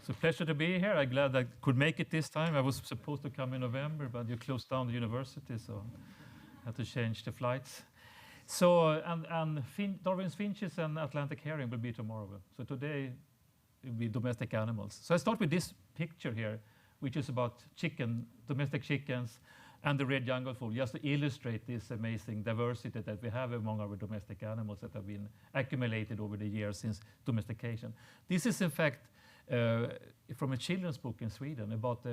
It's a pleasure to be here. I'm glad I could make it this time. I was supposed to come in November, but you closed down the university, so I had to change the flights. So, Darwin's finches and Atlantic herring will be tomorrow. So today it will be domestic animals. So I start with this picture here, which is about domestic chickens, and the red jungle fowl, just to illustrate this amazing diversity that we have among our domestic animals that have been accumulated over the years since domestication. This is, in fact, from a children's book in Sweden about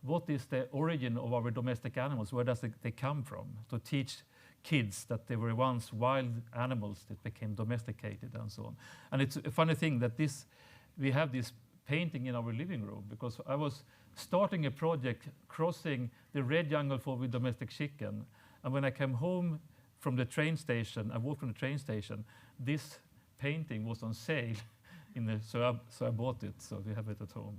what is the origin of our domestic animals, where does they come from, to teach kids that they were once wild animals that became domesticated and so on. And it's a funny thing that we have this painting in our living room, because I was starting a project crossing the red jungle fowl with domestic chicken, and when I came home from the train station, I walked from the train station, this painting was on sale, so I bought it, so we have it at home.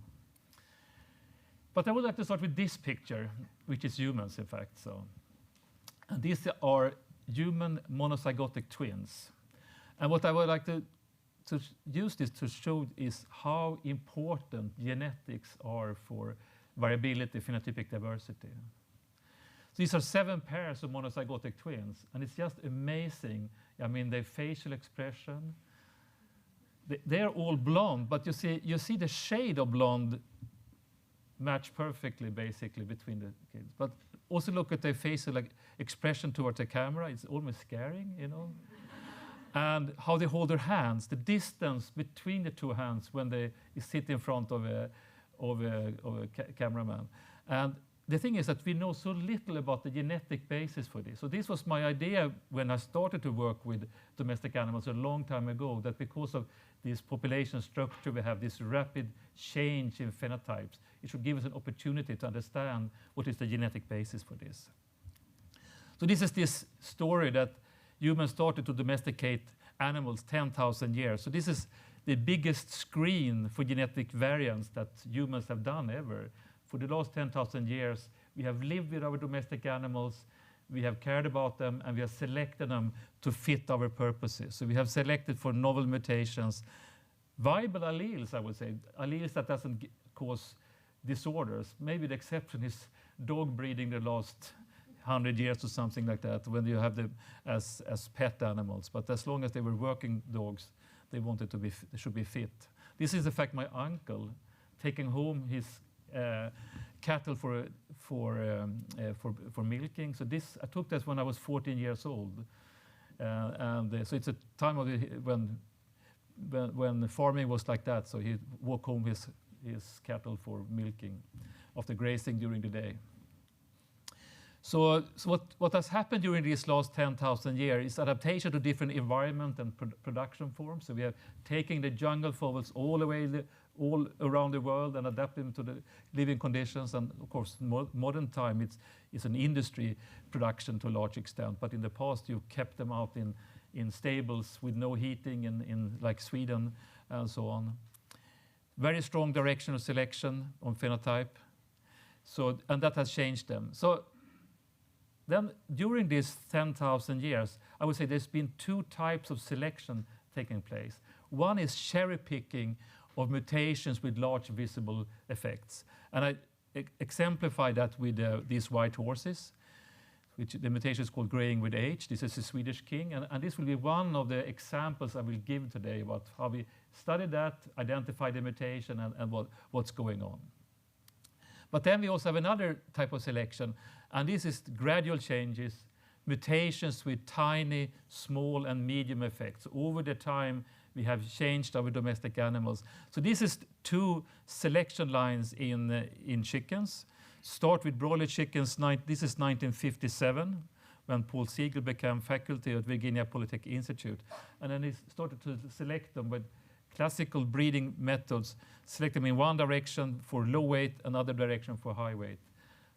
But I would like to start with this picture, which is humans, in fact. And these are human monozygotic twins. And what I would like to use this to show is how important genetics are for variability, phenotypic diversity. So these are 7 pairs of monozygotic twins, and it's just amazing. I mean, their facial expression. They're all blonde, but you see the shade of blonde match perfectly, basically, between the kids. But also look at their facial expression towards the camera. It's almost scaring, you know. And how they hold their hands, the distance between the 2 hands when they sit in front of a cameraman. And the thing is that we know so little about the genetic basis for this. So this was my idea when I started to work with domestic animals a long time ago, that because of this population structure, we have this rapid change in phenotypes. It should give us an opportunity to understand what is the genetic basis for this. So this is this story that humans started to domesticate animals 10,000 years. So this is the biggest screen for genetic variants that humans have done ever. For the last 10,000 years, we have lived with our domestic animals, we have cared about them, and we have selected them to fit our purposes. So we have selected for novel mutations, viable alleles, I would say, alleles that doesn't cause disorders. Maybe the exception is dog breeding the last 100 years or something like that, when you have them as pet animals. But as long as they were working dogs, they wanted they should be fit. This is, in fact, my uncle taking home his cattle for milking. So I took this when I was 14 years old, so it's a time of when farming was like that. So he walked home his cattle for milking after grazing during the day. So what has happened during these last 10,000 years is adaptation to different environment and production forms. So we have taken the jungle fowls all around the world and adapted them to the living conditions. And of course, modern time, it's an industry production to a large extent. But in the past, you kept them out in stables with no heating in like Sweden and so on. Very strong directional selection on phenotype. And that has changed them. So then, during these 10,000 years, I would say there's been 2 types of selection taking place. One is cherry picking of mutations with large visible effects. And I exemplify that with these white horses, which the mutation is called graying with age. This is a Swedish king. And this will be one of the examples I will give today about how we studied that, identified the mutation, and what's going on. But then we also have another type of selection, and this is gradual changes, mutations with tiny, small, and medium effects. Over the time, we have changed our domestic animals. So this is 2 selection lines in chickens. Start with broiler chickens. This is 1957, when Paul Siegel became faculty at Virginia Polytechnic Institute. And then he started to select them with classical breeding methods, select them in one direction for low weight, another direction for high weight.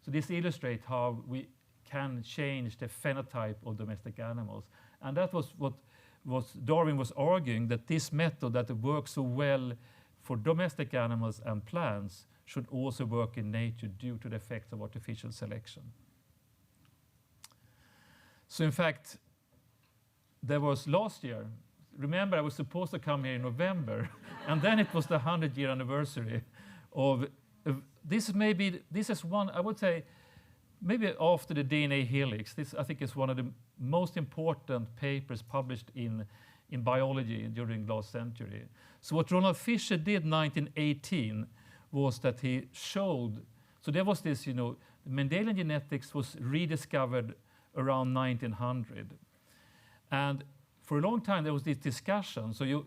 So this illustrates how we can change the phenotype of domestic animals. And that was what Darwin was arguing, that this method that works so well for domestic animals and plants should also work in nature due to the effects of artificial selection. So in fact, there was last year, remember, I was supposed to come here in November, and then it was the 100-year anniversary of this is one, I would say, maybe after the DNA helix. This, I think, is one of the most important papers published in biology during last century. So what Ronald Fisher did in 1918 was that he showed, so there was this, Mendelian genetics was rediscovered around 1900. And for a long time there was this discussion, so you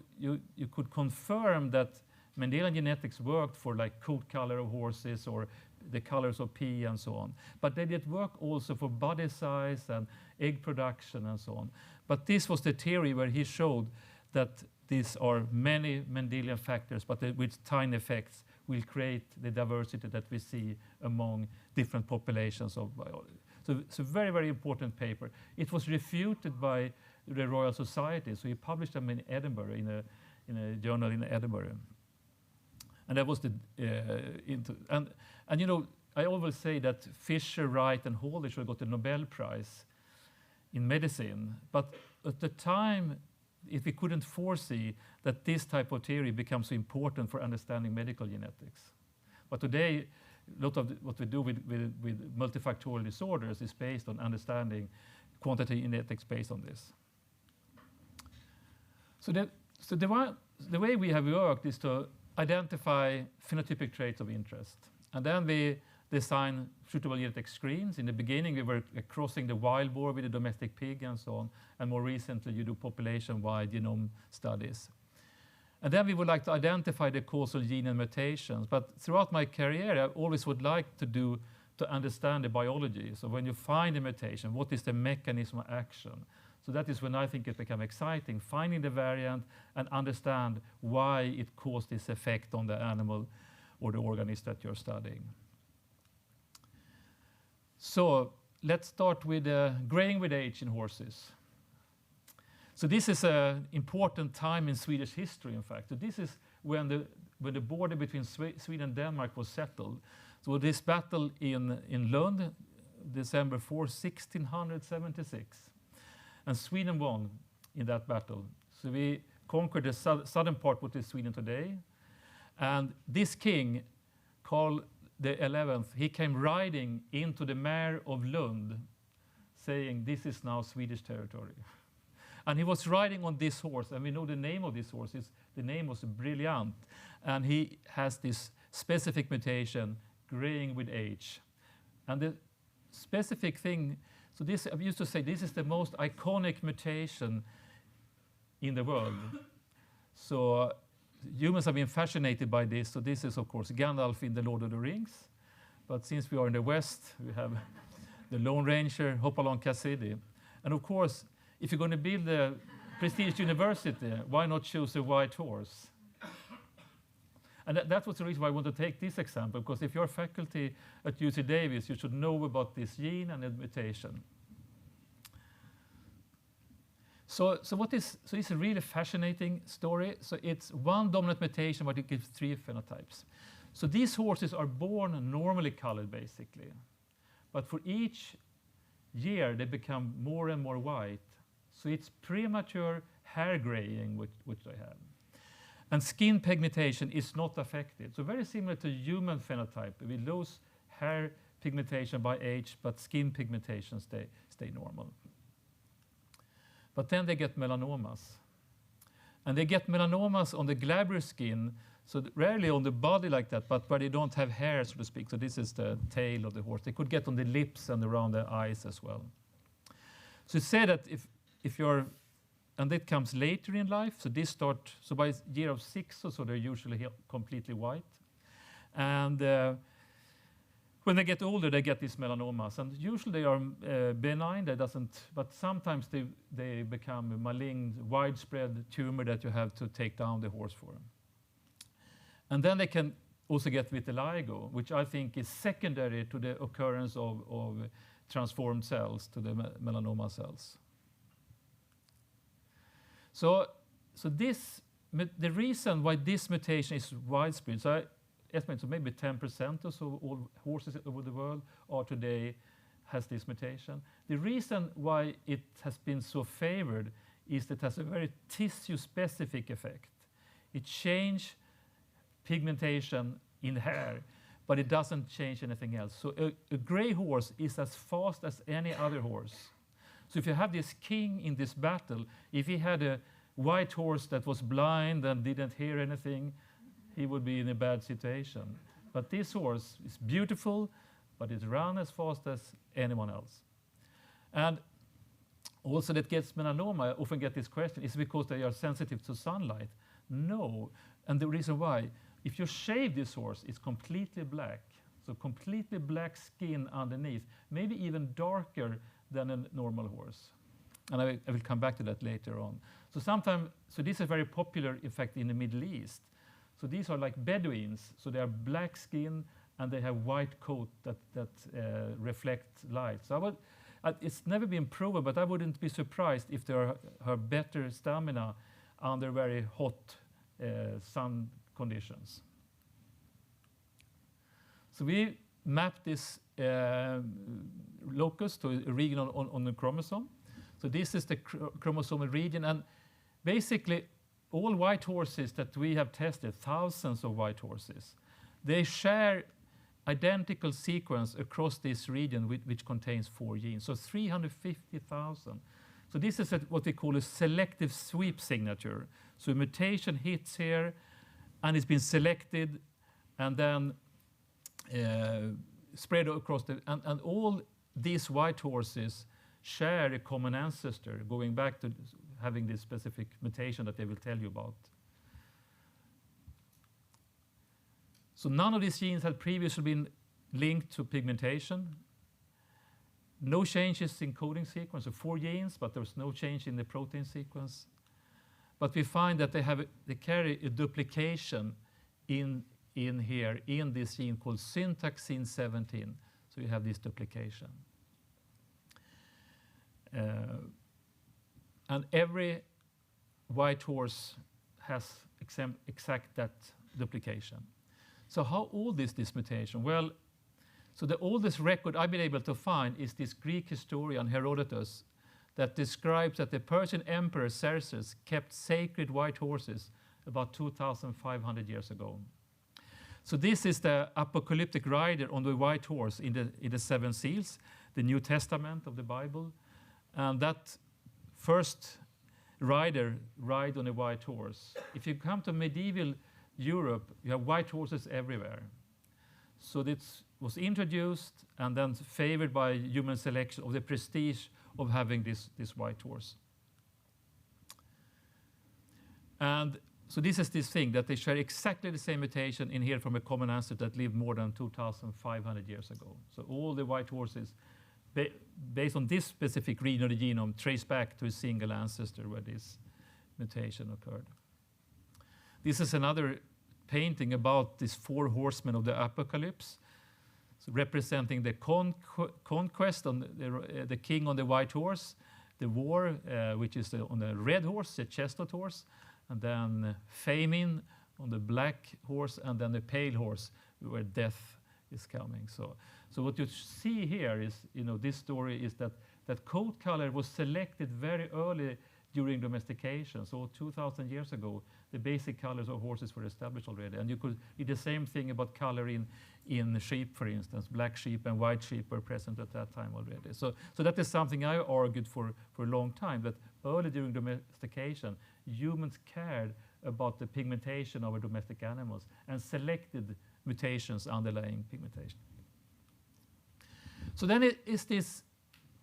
could confirm that Mendelian genetics worked for like coat color of horses or the colors of pea and so on. But they did work also for body size and egg production and so on. But this was the theory where he showed that these are many Mendelian factors, but with tiny effects will create the diversity that we see among different populations of biology. So it's a very, very important paper. It was refuted by the Royal Society, so he published them in Edinburgh, in a journal in Edinburgh. And that was the I always say that Fisher, Wright, and Hall should have got the Nobel Prize in medicine. But at the time, if we couldn't foresee that this type of theory becomes so important for understanding medical genetics. But today, a lot of what we do with multifactorial disorders is based on understanding quantitative genetics based on this. So the way we have worked is to identify phenotypic traits of interest. And then we design suitable genetic screens. In the beginning, we were crossing the wild boar with the domestic pig and so on. And more recently, you do population-wide genome studies. And then we would like to identify the causal gene and mutations. But throughout my career, I always would like to understand the biology. So when you find a mutation, what is the mechanism of action? So that is when I think it becomes exciting, finding the variant and understand why it caused this effect on the animal or the organism that you're studying. So let's start with graying with age in horses. So this is an important time in Swedish history, in fact. So this is when the border between Sweden and Denmark was settled. So this battle in Lund, December 4, 1676. And Sweden won in that battle. So we conquered the southern part, what is Sweden today. And this king, Karl XI, he came riding into the mayor of Lund, saying, "This is now Swedish territory." And he was riding on this horse, and we know the name of this horse. The name was Brilliant. And he has this specific mutation, graying with age. And the specific thing, so this, I used to say, this is the most iconic mutation in the world. So humans have been fascinated by this. So this is, of course, Gandalf in The Lord of the Rings. But since we are in the West, we have the Lone Ranger, Hopalong Cassidy. And of course, if you're going to build a prestige university, why not choose a white horse? And that was the reason why I want to take this example, because if you're faculty at UC Davis, you should know about this gene and the mutation. So it's a really fascinating story. So it's one dominant mutation, but it gives 3 phenotypes. So these horses are born normally colored, basically. But for each year, they become more and more white. So it's premature hair graying, which they have. And skin pigmentation is not affected. So very similar to human phenotype. We lose hair pigmentation by age, but skin pigmentation stay normal. But then they get melanomas. And they get melanomas on the glabrous skin, so rarely on the body like that, but where they don't have hair, so to speak. So this is the tail of the horse. They could get on the lips and around the eyes as well. So it's said that if you're, and that comes later in life, so this so by year of 6 or so, they're usually completely white. And when they get older, they get these melanomas. And usually they are benign, but sometimes they become a malignant, widespread tumor that you have to take down the horse for. And then they can also get vitiligo, which I think is secondary to the occurrence of transformed cells, to the melanoma cells. So the reason why this mutation is widespread, so I estimate so maybe 10% or so of all horses over the world are today has this mutation. The reason why it has been so favored is that it has a very tissue-specific effect. It changes pigmentation in hair, but it doesn't change anything else. So a gray horse is as fast as any other horse. So if you have this king in this battle, if he had a white horse that was blind and didn't hear anything, he would be in a bad situation. But this horse is beautiful, but it runs as fast as anyone else. And also that gets melanoma, I often get this question, is it because they are sensitive to sunlight? No, and the reason why, if you shave this horse, it's completely black. So completely black skin underneath, maybe even darker than a normal horse. And I will come back to that later on. So this is very popular, in fact, in the Middle East. So these are like Bedouins, so they are black skin and they have white coat that reflect light. So it's never been proven, but I wouldn't be surprised if there are better stamina under very hot sun conditions. So we mapped this locus to a region on the chromosome. So this is the chromosomal region, and basically all white horses that we have tested, thousands of white horses, they share identical sequence across this region which contains 4 genes, so 350,000. So this is what we call a selective sweep signature. So a mutation hits here, and it's been selected, and then spread across and all these white horses share a common ancestor, going back to having this specific mutation that they will tell you about. So none of these genes had previously been linked to pigmentation. No changes in coding sequence, so 4 genes, but there's no change in the protein sequence. But we find that they carry a duplication in here, in this gene called syntaxin 17. So you have this duplication. And every white horse has exact that duplication. So how old is this mutation? Well, so the oldest record I've been able to find is this Greek historian Herodotus that describes that the Persian emperor Xerxes kept sacred white horses about 2,500 years ago. So this is the apocalyptic rider on the white horse in the 7 seals, the New Testament of the Bible. And that first rider ride on a white horse. If you come to medieval Europe, you have white horses everywhere. So this was introduced and then favored by human selection of the prestige of having this white horse. And so this is this thing that they share exactly the same mutation in here from a common ancestor that lived more than 2,500 years ago. So all the white horses, based on this specific region of the genome, trace back to a single ancestor where this mutation occurred. This is another painting about these 4 horsemen of the apocalypse, so representing the conquest on the king on the white horse, the war, which is on the red horse, the chestnut horse, and then famine on the black horse, and then the pale horse, where death is coming. So what you see here is, this story is that coat color was selected very early during domestication. So 2,000 years ago, the basic colors of horses were established already. And you could do the same thing about color in sheep, for instance. Black sheep and white sheep were present at that time already. So that is something I argued for a long time, that early during domestication, humans cared about the pigmentation of our domestic animals and selected mutations underlying pigmentation. So then it is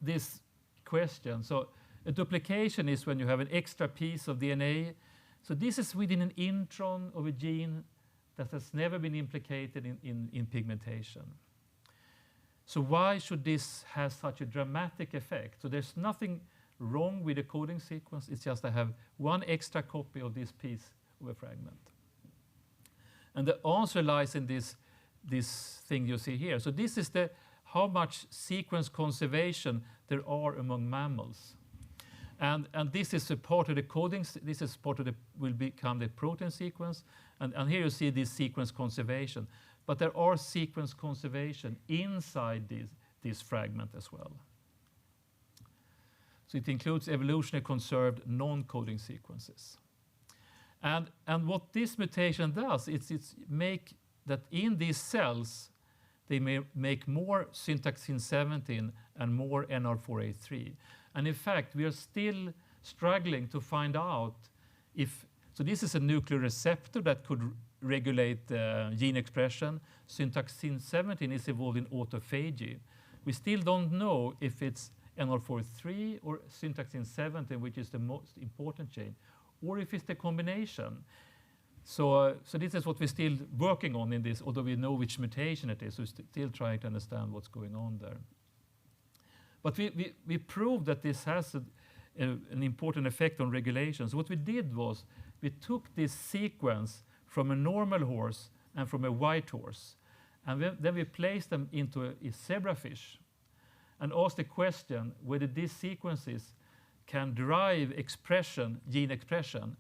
this question. So a duplication is when you have an extra piece of DNA. So this is within an intron of a gene that has never been implicated in pigmentation. So why should this have such a dramatic effect? So there's nothing wrong with the coding sequence. It's just I have one extra copy of this piece of a fragment. And the answer lies in this thing you see here. So this is how much sequence conservation there are among mammals. And this is a part of the coding. This is part of will become the protein sequence. And here you see this sequence conservation. But there are sequence conservation inside this fragment as well. So it includes evolutionarily conserved non-coding sequences. And what this mutation does, it's make that in these cells, they may make more syntaxin 17 and more NR4A3. And in fact, we are still struggling to find out if, so this is a nuclear receptor that could regulate gene expression. Syntaxin 17 is involved in autophagy. We still don't know if it's NR4A3 or syntaxin 17, which is the most important chain, or if it's the combination. So this is what we're still working on in this, although we know which mutation it is, so we're still trying to understand what's going on there. But we proved that this has an important effect on regulations. What we did was we took this sequence from a normal horse and from a white horse, and then we placed them into a zebrafish and asked the question whether these sequences can drive expression, gene expression.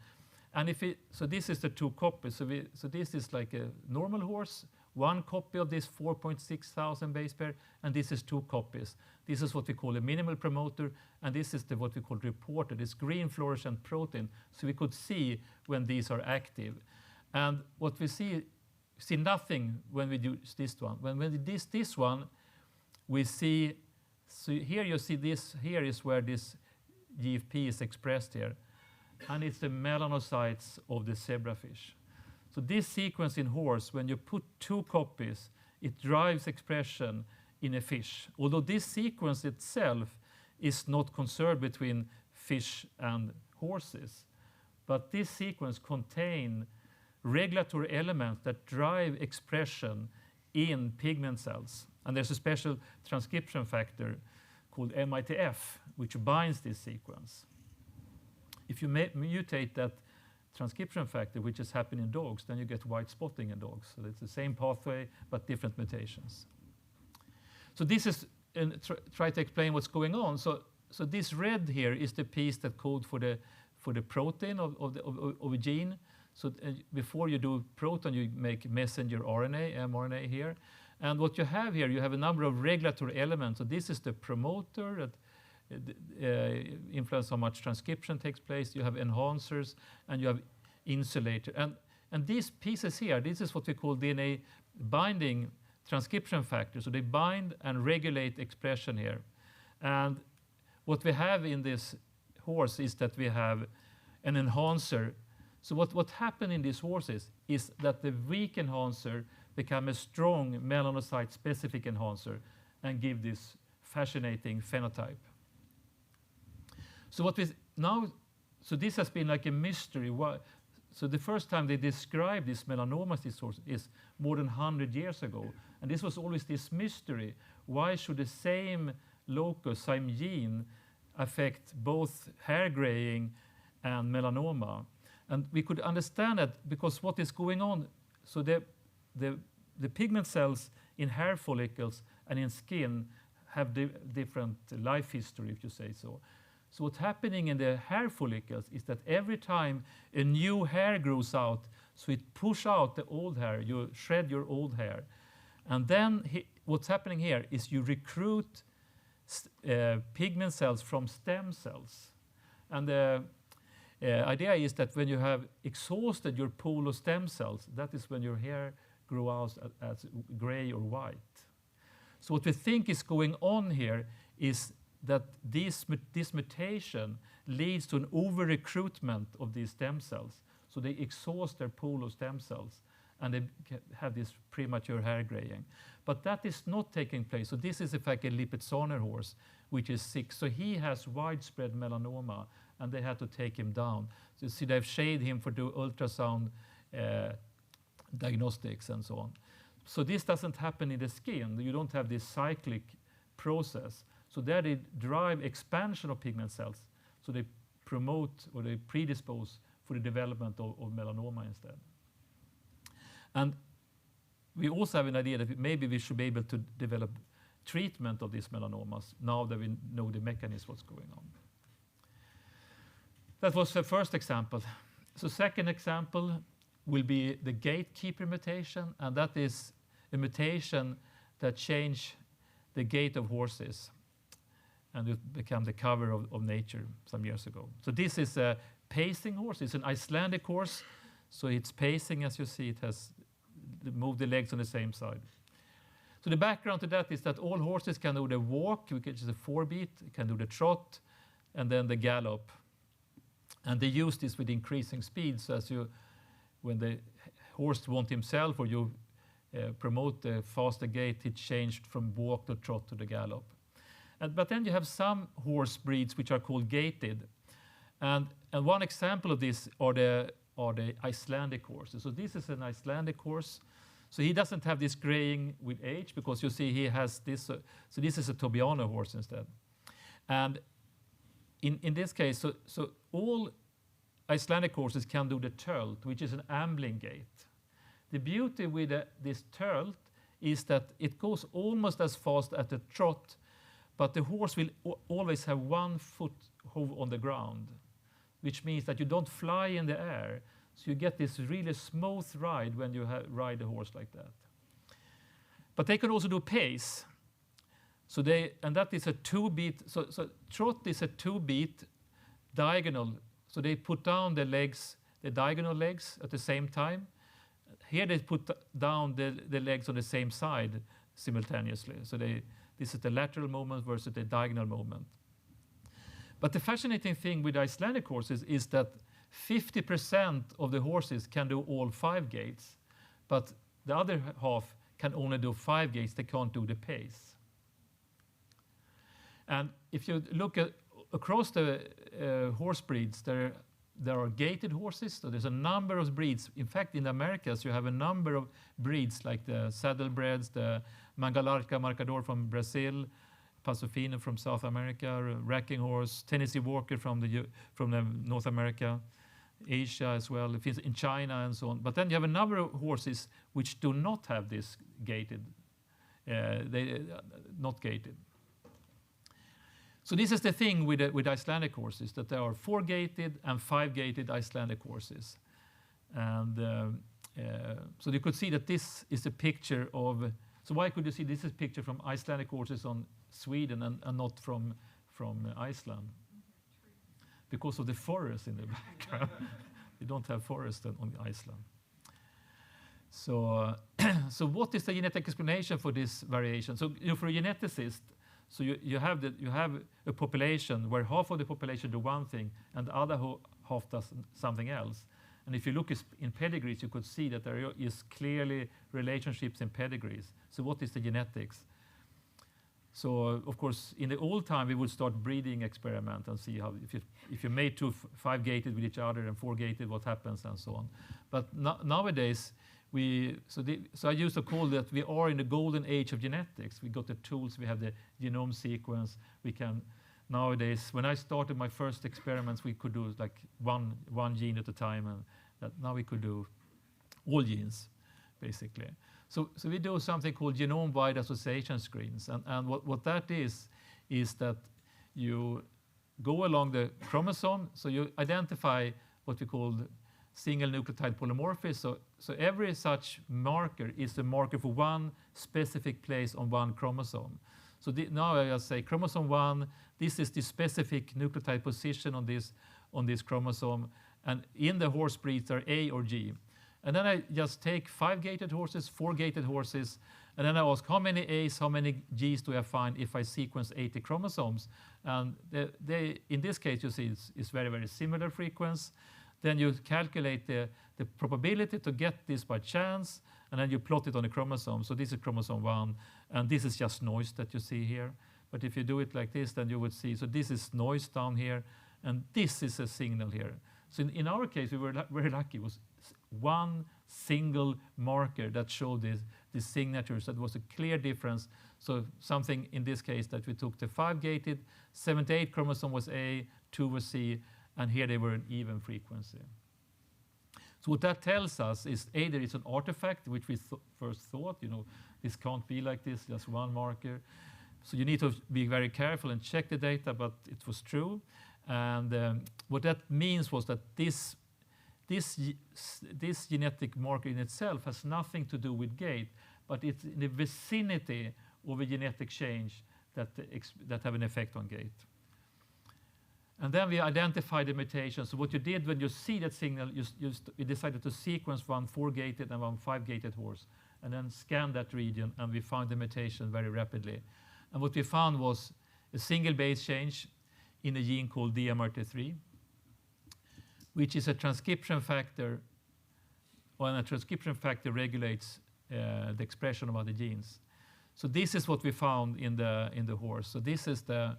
And so this is the two copies. So this is like a normal horse, one copy of this 4.6 thousand base pair, and this is two copies. This is what we call a minimal promoter, and this is what we call reporter, this green fluorescent protein. So we could see when these are active. And what we see nothing when we do this one. When we do this one, we see, so here you see this, here is where this GFP is expressed here. And it's the melanocytes of the zebrafish. So this sequence in horse, when you put two copies, it drives expression in a fish. Although this sequence itself is not conserved between fish and horses. But this sequence contains regulatory elements that drive expression in pigment cells. And there's a special transcription factor called MITF, which binds this sequence. If you mutate that transcription factor, which is happening in dogs, then you get white spotting in dogs. So it's the same pathway, but different mutations. So this is, try to explain what's going on. So this red here is the piece that codes for the protein of a gene. So before you do protein, you make messenger RNA, mRNA here. And what you have here, you have a number of regulatory elements. So this is the promoter that influence how much transcription takes place. You have enhancers, and you have insulator. And these pieces here, this is what we call DNA binding transcription factors. So they bind and regulate expression here. And what we have in this horse is that we have an enhancer. So what happened in these horses is that the weak enhancer become a strong melanocyte-specific enhancer and give this fascinating phenotype. So so this has been like a mystery. So the first time they described this melanoma disorder is more than 100 years ago. And this was always this mystery. Why should the same locus, same gene, affect both hair graying and melanoma? And we could understand that because what is going on, so the pigment cells in hair follicles and in skin have different life history, if you say so. So what's happening in the hair follicles is that every time a new hair grows out, so it pushes out the old hair, you shred your old hair. And then what's happening here is you recruit pigment cells from stem cells. And the idea is that when you have exhausted your pool of stem cells, that is when your hair grows out as gray or white. So what we think is going on here is that this mutation leads to an over-recruitment of these stem cells. So they exhaust their pool of stem cells, and they have this premature hair graying. But that is not taking place. So this is in fact a Lipizzaner horse, which is sick. So he has widespread melanoma, and they had to take him down. So you see they've shaded him for do ultrasound diagnostics and so on. So this doesn't happen in the skin. You don't have this cyclic process. So there they drive expansion of pigment cells. So they promote or they predispose for the development of melanoma instead. And we also have an idea that maybe we should be able to develop treatment of these melanomas now that we know the mechanism what's going on. That was the first example. So second example will be the gatekeeper mutation, and that is a mutation that changes the gait of horses. And it became the cover of Nature some years ago. So this is a pacing horse. It's an Icelandic horse. So it's pacing, as you see. It has move the legs on the same side. So the background to that is that all horses can do the walk, which is a 4-beat, can do the trot, and then the gallop. And they use this with increasing speed, so when the horse wants himself or you promote the faster gait, it changed from walk to trot to the gallop. But then you have some horse breeds which are called gated. And one example of this are the Icelandic horses. So this is an Icelandic horse. So he doesn't have this graying with age, because you see he has this. So this is a Tobiano horse instead. And in this case, so all Icelandic horses can do the tölt, which is an ambling gait. The beauty with this tölt is that it goes almost as fast as the trot, but the horse will always have one foot on the ground, which means that you don't fly in the air. So you get this really smooth ride when you ride a horse like that. But they can also do pace. And that is a 2-beat. So trot is a 2-beat diagonal. So they put down the legs, the diagonal legs at the same time. Here they put down the legs on the same side simultaneously. So this is the lateral movement versus the diagonal movement. But the fascinating thing with Icelandic horses is that 50% of the horses can do all 5 gaits, but the other half can only do 5 gaits. They can't do the pace. And if you look across the horse breeds, there are gated horses. So there's a number of breeds. In fact, in the Americas, you have a number of breeds like the saddlebreds, the Mangalarca Marcador from Brazil, Pasofino from South America, Racking Horse, Tennessee Walker from the North America, Asia as well, in China and so on. But then you have a number of horses which do not have this gated, not gated. So this is the thing with Icelandic horses, that there are 4-gated and 5-gated Icelandic horses. And so you could see that this is a picture of, so why could you see this is a picture from Icelandic horses on Sweden and not from Iceland? Because of the forest in the background. We don't have forest on Iceland. So, so what is the genetic explanation for this variation? So for a geneticist, so you have a population where half of the population do one thing and the other half does something else. And if you look in pedigrees, you could see that there is clearly relationships in pedigrees. So what is the genetics? So of course, in the old time, we would start breeding experiment and see how if you made 2 5-gated with each other and 4-gated, what happens and so on. But nowadays, so I used to call that we are in the golden age of genetics. We got the tools, we have the genome sequence. We can nowadays, when I started my first experiments, we could do like one gene at a time, and that now we could do all genes, basically. So we do something called genome-wide association screens, and what that is that you go along the chromosome, so you identify what we call single nucleotide polymorphism. So every such marker is a marker for one specific place on one chromosome. So now I just say chromosome 1, this is the specific nucleotide position on this chromosome, and in the horse breeds are A or G. And then I just take 5-gated horses, 4-gated horses, and then I ask how many A's, how many G's do I find if I sequence 80 chromosomes? And in this case, you see it's very, very similar frequency. Then you calculate the probability to get this by chance, and then you plot it on the chromosome. So this is chromosome 1, and this is just noise that you see here. But if you do it like this, then you would see, so this is noise down here, and this is a signal here. So in our case, we were very lucky. It was one single marker that showed these signatures. That was a clear difference. So something in this case that we took the 5-gated, 78 chromosome was A, 2 was C, and here they were an even frequency. So what that tells us is either it's an artifact, which we first thought, this can't be like this, just one marker. So you need to be very careful and check the data, but it was true. And what that means was that this genetic marker in itself has nothing to do with gait, but it's in the vicinity of a genetic change that have an effect on gait. And then we identified the mutation. So what you did when you see that signal, you decided to sequence one 4-gated and one 5-gated horse, and then scan that region, and we found the mutation very rapidly. And what we found was a single base change in a gene called DMRT3, which is a transcription factor, and a transcription factor regulates the expression of other genes. So this is what we found in the horse. So this is the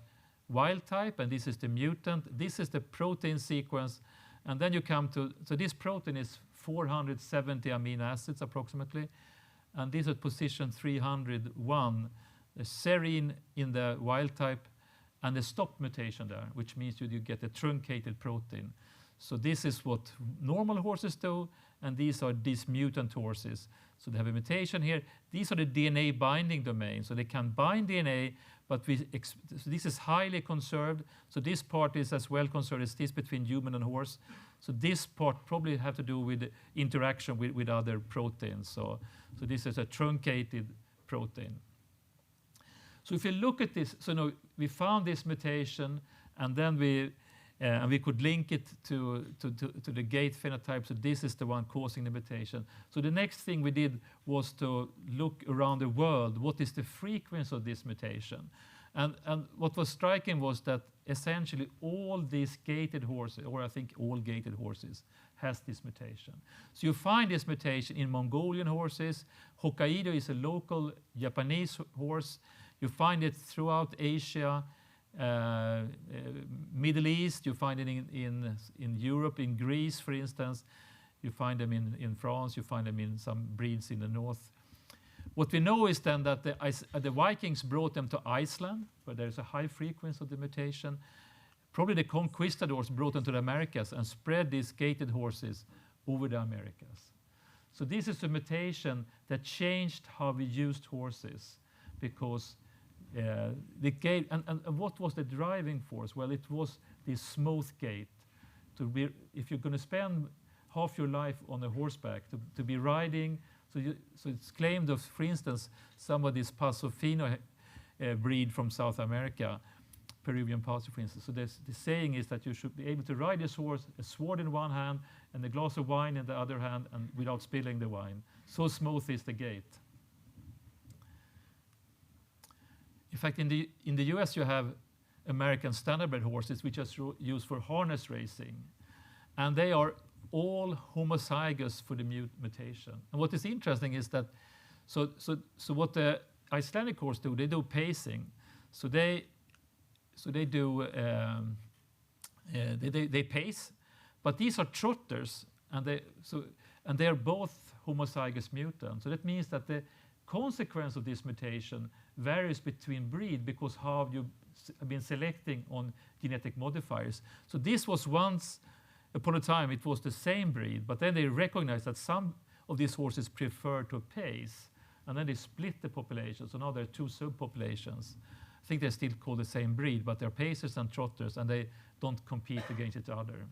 wild type, and this is the mutant. This is the protein sequence, and then you come to, so this protein is 470 amino acids approximately, and this is position 301, the serine in the wild type, and the stop mutation there, which means you get a truncated protein. So this is what normal horses do, and these are these mutant horses. So they have a mutation here. These are the DNA binding domains, so they can bind DNA, but so this is highly conserved. So this part is as well conserved as this between human and horse. So this part probably have to do with interaction with other proteins. So this is a truncated protein. So if you look at this, so now we found this mutation, and then we could link it to the gait phenotype. So this is the one causing the mutation. So the next thing we did was to look around the world. What is the frequency of this mutation? And what was striking was that essentially all these gated horses, or I think all gated horses, has this mutation. So you find this mutation in Mongolian horses. Hokkaido is a local Japanese horse. You find it throughout Asia, Middle East. You find it in Europe, in Greece, for instance. You find them in France. You find them in some breeds in the north. What we know is then that the Vikings brought them to Iceland, where there is a high frequency of the mutation. Probably the conquistadors brought them to the Americas and spread these gated horses over the Americas. So this is a mutation that changed how we used horses, because the gait, and what was the driving force? Well, it was this smooth gait. If you're going to spend half your life on a horseback, to be riding, so it's claimed of, for instance, some of this Paso Fino breed from South America, Peruvian Paso, for instance. So the saying is that you should be able to ride this horse, a sword in one hand and a glass of wine in the other hand, and without spilling the wine. So smooth is the gait. In fact, in the US, you have American standardbred horses, which are used for harness racing, and they are all homozygous for the mutation. And what is interesting is that, so what the Icelandic horse do, they do pacing. So they do they pace, but these are trotters, and they are both homozygous mutants. So that means that the consequence of this mutation varies between breed, because how you've been selecting on genetic modifiers. So this was once upon a time, it was the same breed, but then they recognized that some of these horses prefer to pace, and then they split the population. So now there are two subpopulations. I think they're still called the same breed, but they're pacers and trotters, and they don't compete against each other.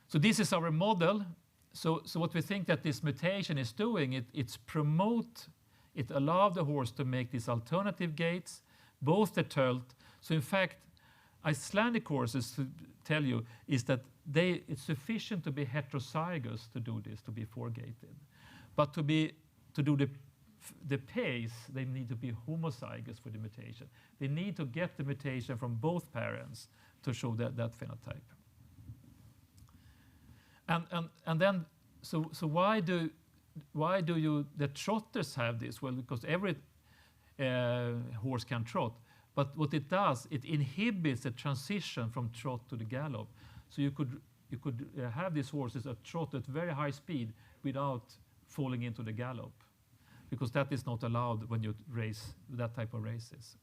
So this is our model. So what we think that this mutation is doing, it allowed the horse to make these alternative gaits, both the tölt. So in fact, Icelandic horses, to tell you, is that it's sufficient to be heterozygous to do this, to be 4-gated. But to do the pace, they need to be homozygous for the mutation. They need to get the mutation from both parents to show that phenotype. And then, so why do the trotters have this? Well, because every horse can trot. But what it does, it inhibits the transition from trot to the gallop. So you could have these horses that trot at very high speed without falling into the gallop, because that is not allowed when you race that type of races.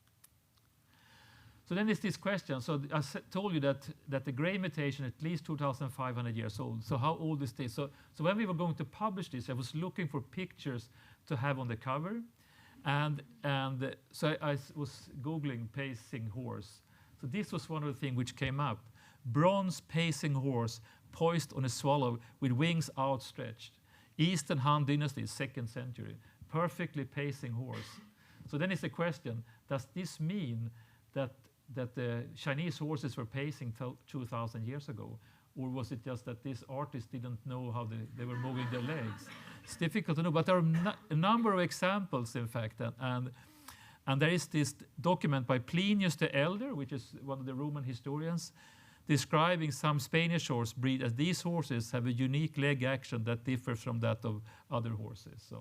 So then there's this question. So I told you that the gray mutation at least 2,500 years old. So how old is this? So when we were going to publish this, I was looking for pictures to have on the cover. And so I was Googling pacing horse. So this was one of the things which came up. Bronze pacing horse poised on a swallow with wings outstretched. Eastern Han Dynasty, 2nd century. Perfectly pacing horse. So then it's the question, does this mean that that the Chinese horses were pacing 2,000 years ago? Or was it just that this artist didn't know how they were moving their legs? It's difficult to know, but there are a number of examples, in fact. And there is this document by Plinius the Elder, which is one of the Roman historians, describing some Spanish horse breed as these horses have a unique leg action that differs from that of other horses.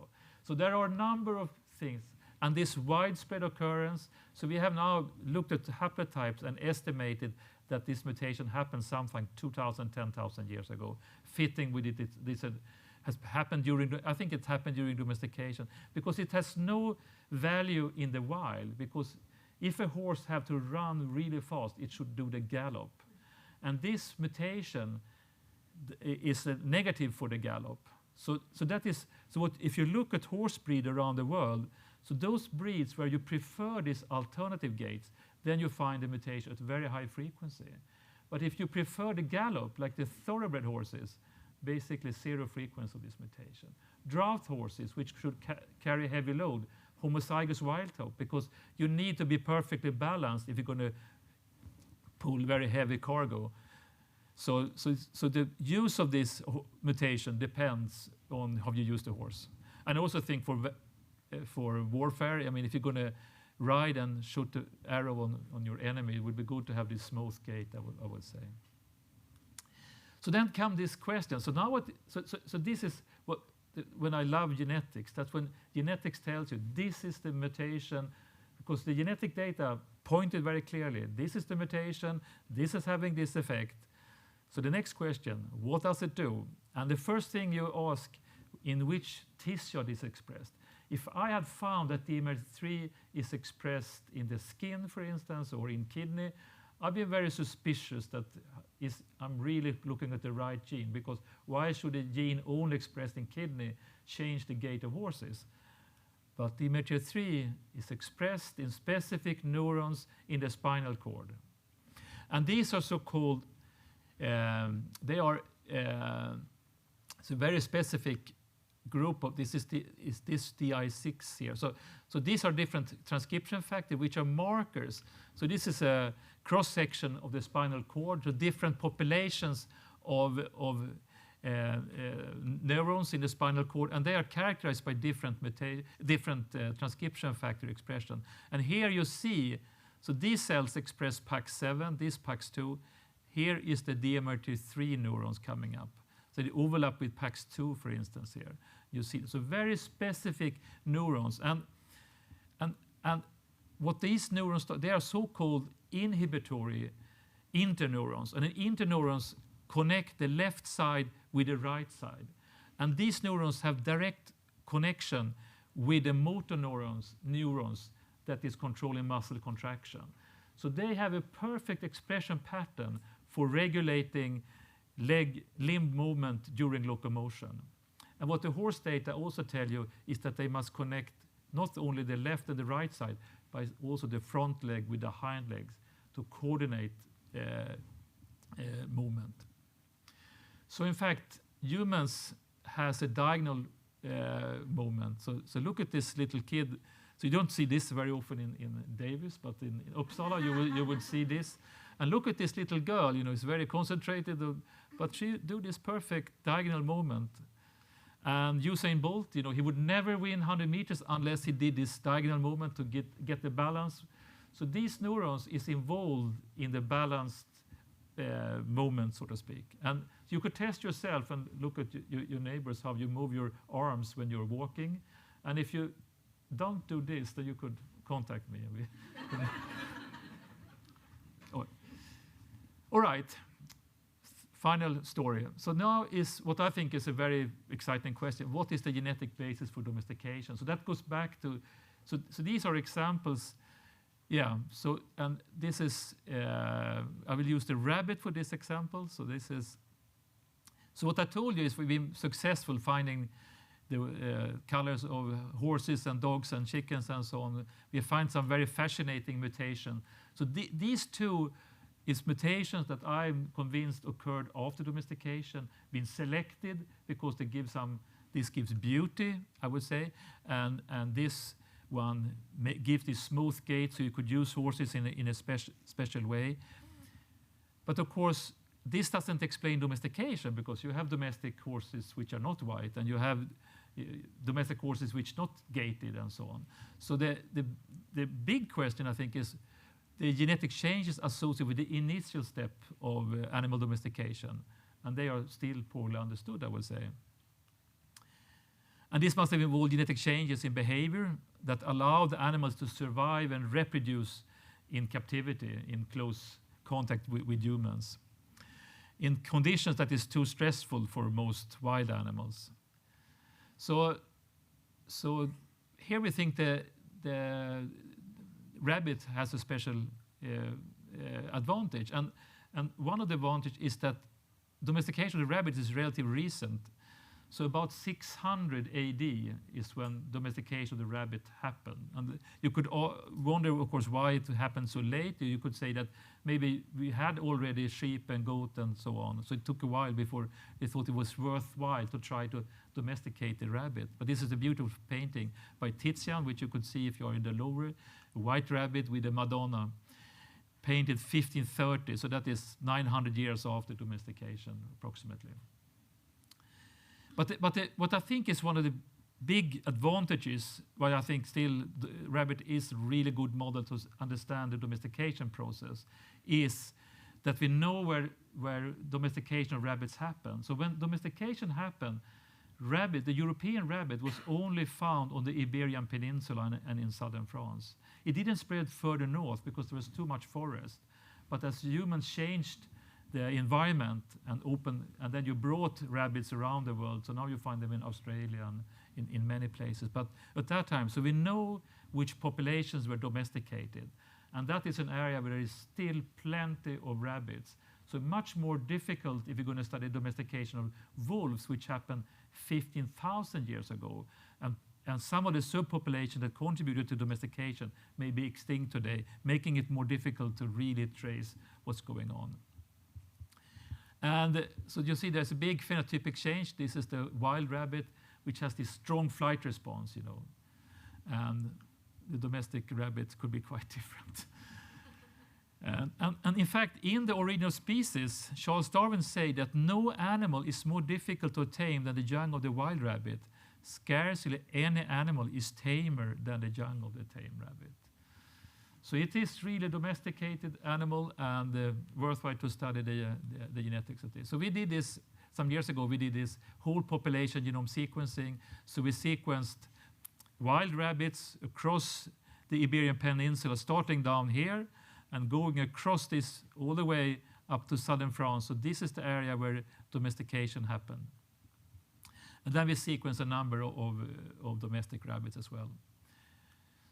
So there are a number of things. And this widespread occurrence, so we have now looked at haplotypes and estimated that this mutation happened something 2,000, 10,000 years ago, fitting with it. This has happened during, I think it happened during domestication, because it has no value in the wild, because if a horse have to run really fast, it should do the gallop. And this mutation is a negative for the gallop. So that is, so what, if you look at horse breed around the world, so those breeds where you prefer these alternative gaits, then you find the mutation at very high frequency. But if you prefer the gallop, like the thoroughbred horses, basically zero frequency of this mutation. Draft horses, which should carry heavy load, homozygous wild type, because you need to be perfectly balanced if you're going to pull very heavy cargo. So the use of this mutation depends on how you use the horse. And I also think for warfare, I mean, if you're going to ride and shoot the arrow on your enemy, it would be good to have this smooth gait, I would say. So then come this question. So now so this is what, when I love genetics, that's when genetics tells you this is the mutation, because the genetic data pointed very clearly, this is the mutation, this is having this effect. So the next question, what does it do? And the first thing you ask, in which tissue is expressed? If I had found that DMR3 is expressed in the skin, for instance, or in kidney, I'd be very suspicious that I'm really looking at the right gene, because why should a gene only expressed in kidney change the gait of horses? But DMR3 is expressed in specific neurons in the spinal cord. And these are so-called, they are it's a very specific group of, this is this DI6 here. So these are different transcription factors, which are markers. So this is a cross-section of the spinal cord, so different populations of neurons in the spinal cord, and they are characterized by different transcription factor expression. And here you see, so these cells express PAX7, this PAX2. Here is the DMR3 neurons coming up. So they overlap with PAX2, for instance, here. You see, so very specific neurons. And what these neurons, they are so-called inhibitory interneurons. And the interneurons connect the left side with the right side. And these neurons have direct connection with the motor neurons that is controlling muscle contraction. So they have a perfect expression pattern for regulating limb movement during locomotion. And what the horse data also tell you is that they must connect not only the left and the right side, but also the front leg with the hind legs to coordinate movement. So in fact, humans has a diagonal movement. So look at this little kid. So you don't see this very often in Davis, but in Uppsala you would see this. And look at this little girl, it's very concentrated, but she do this perfect diagonal movement. And Usain Bolt, he would never win 100 meters unless he did this diagonal movement to get the balance. So these neurons is involved in the balanced movement, so to speak. And you could test yourself and look at your neighbors, how you move your arms when you're walking. And if you don't do this, then you could contact me. All right, final story. So now is what I think is a very exciting question. What is the genetic basis for domestication? So that goes back to, so these are examples. Yeah, so, and this is, I will use the rabbit for this example. So this is, so what I told you is we've been successful finding the colors of horses and dogs and chickens and so on. We find some very fascinating mutation. So these two is mutations that I'm convinced occurred after domestication, been selected because they give this gives beauty, I would say, and this give this smooth gait so you could use horses in a special way. But of course, this doesn't explain domestication, because you have domestic horses which are not white, and you have domestic horses which are not gated, and so on. So the big question, I think, is the genetic changes associated with the initial step of animal domestication, and they are still poorly understood, I would say. And this must have involved genetic changes in behavior that allow the animals to survive and reproduce in captivity, in close contact with humans, in conditions that is too stressful for most wild animals. So here we think the rabbit has a special advantage, and one of the advantages is that domestication of the rabbit is relatively recent. So about 600 AD is when domestication of the rabbit happened. And you could wonder, of course, why it happened so late. You could say that maybe we had already sheep and goat and so on. So it took a while before they thought it was worthwhile to try to domesticate the rabbit. But this is a beautiful painting by Titian, which you could see if you are in the Louvre, a white rabbit with a Madonna, painted 1530. So that is 900 years after domestication, approximately. But what I think is one of the big advantages, why I think still the rabbit is a really good model to understand the domestication process, is that we know where domestication of rabbits happen. So when domestication happened, the European rabbit was only found on the Iberian Peninsula and in southern France. It didn't spread further north because there was too much forest. But as humans changed the environment and then you brought rabbits around the world. So now you find them in Australia and in many places. But at that time, so we know which populations were domesticated. And that is an area where there is still plenty of rabbits. So much more difficult if you're going to study domestication of wolves, which happened 15,000 years ago. And some of the subpopulations that contributed to domestication may be extinct today, making it more difficult to really trace what's going on. And so you see there's a big phenotypic change. This is the wild rabbit, which has this strong flight response, And the domestic rabbit could be quite different. And in fact, in the original species, Charles Darwin said that no animal is more difficult to tame than the young of the wild rabbit. Scarcely any animal is tamer than the young of the tame rabbit. So it is really a domesticated animal, and worthwhile to study the genetics of this. So we did this some years ago. We did this whole population genome sequencing. So we sequenced wild rabbits across the Iberian Peninsula, starting down here and going across this all the way up to southern France. So this is the area where domestication happened. And then we sequenced a number of domestic rabbits as well.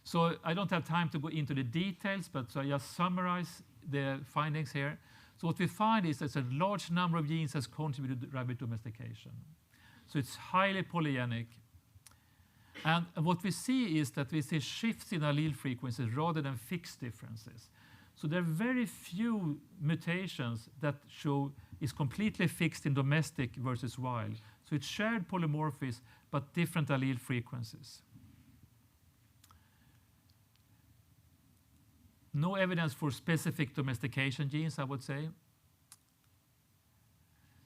So I don't have time to go into the details, but so I just summarize the findings here. So what we find is that a large number of genes has contributed to rabbit domestication. So it's highly polygenic. And what we see is that we see shifts in allele frequencies rather than fixed differences. So there are very few mutations that show is completely fixed in domestic versus wild. So it's shared polymorphism, but different allele frequencies. No evidence for specific domestication genes, I would say.